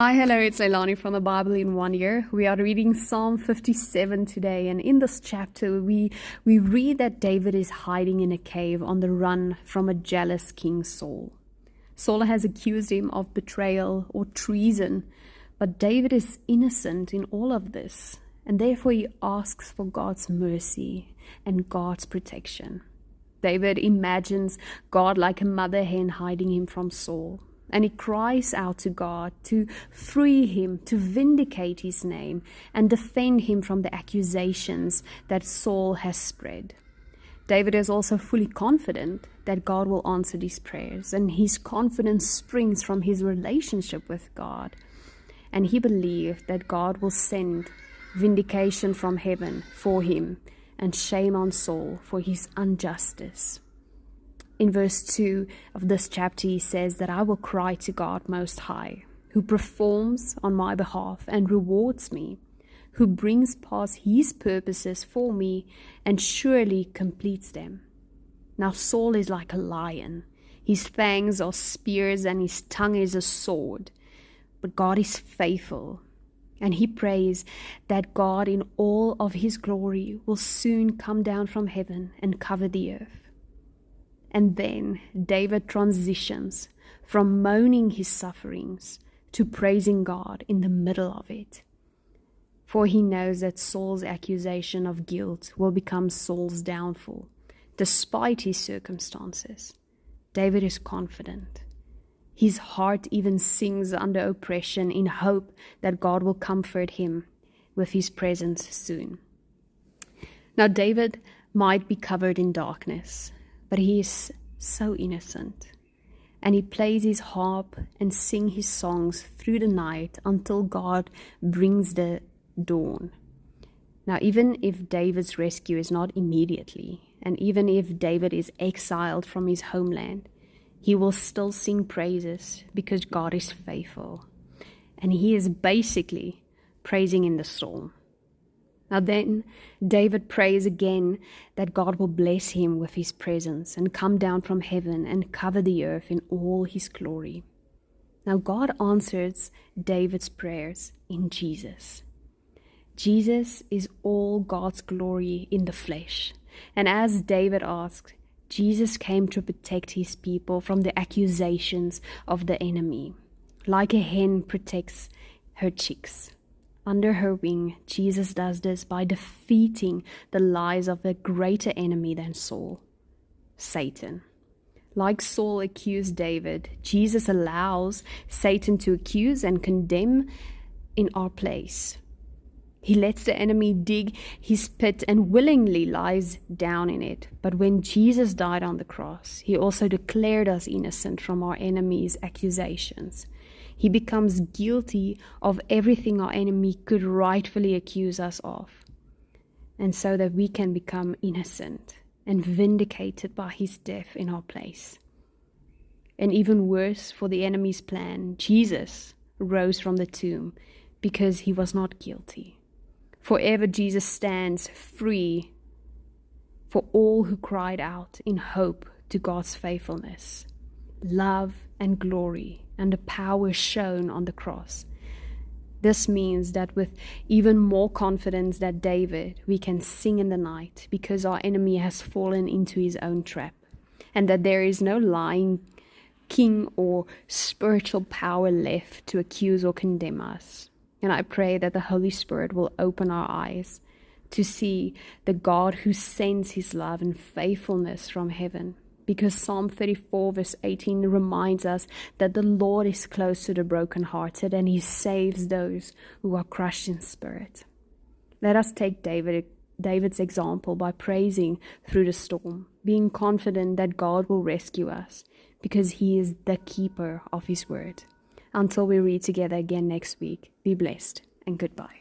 Hi, hello, it's Leilani from the Bible in 1 Year. We are reading Psalm 57 today, and in this chapter we read that David is hiding in a cave on the run from a jealous King Saul. Saul has accused him of betrayal or treason, but David is innocent in all of this, and therefore he asks for God's mercy and God's protection. David imagines God like a mother hen hiding him from Saul. And he cries out to God to free him, to vindicate his name, and defend him from the accusations that Saul has spread. David is also fully confident that God will answer these prayers, and his confidence springs from his relationship with God. And he believes that God will send vindication from heaven for him, and shame on Saul for his injustice. In verse 2 of this chapter, he says that I will cry to God Most High, who performs on my behalf and rewards me, who brings past his purposes for me and surely completes them. Now Saul is like a lion. His fangs are spears and his tongue is a sword. But God is faithful, and he prays that God in all of his glory will soon come down from heaven and cover the earth. And then David transitions from moaning his sufferings to praising God in the middle of it. For he knows that Saul's accusation of guilt will become Saul's downfall, despite his circumstances. David is confident. His heart even sings under oppression in hope that God will comfort him with his presence soon. Now David might be covered in darkness, but he is so innocent, and he plays his harp and sings his songs through the night until God brings the dawn. Now, even if David's rescue is not immediately, and even if David is exiled from his homeland, he will still sing praises because God is faithful, and he is basically praising in the storm. Now then, David prays again that God will bless him with his presence and come down from heaven and cover the earth in all his glory. Now God answers David's prayers in Jesus. Jesus is all God's glory in the flesh. And as David asked, Jesus came to protect his people from the accusations of the enemy, like a hen protects her chicks. Under her wing, Jesus does this by defeating the lies of a greater enemy than Saul, Satan. Like Saul accused David, Jesus allows Satan to accuse and condemn in our place. He lets the enemy dig his pit and willingly lies down in it. But when Jesus died on the cross, he also declared us innocent from our enemy's accusations. He becomes guilty of everything our enemy could rightfully accuse us of, and so that we can become innocent and vindicated by his death in our place. And even worse for the enemy's plan, Jesus rose from the tomb because he was not guilty. Forever Jesus stands free for all who cried out in hope to God's faithfulness, love and glory, and the power shown on the cross. This means that with even more confidence than David, we can sing in the night because our enemy has fallen into his own trap, and that there is no lying king or spiritual power left to accuse or condemn us. And I pray that the Holy Spirit will open our eyes to see the God who sends his love and faithfulness from heaven. Because Psalm 34 verse 18 reminds us that the Lord is close to the brokenhearted and he saves those who are crushed in spirit. Let us take David's example by praising through the storm, being confident that God will rescue us because he is the keeper of his word. Until we read together again next week, be blessed and goodbye.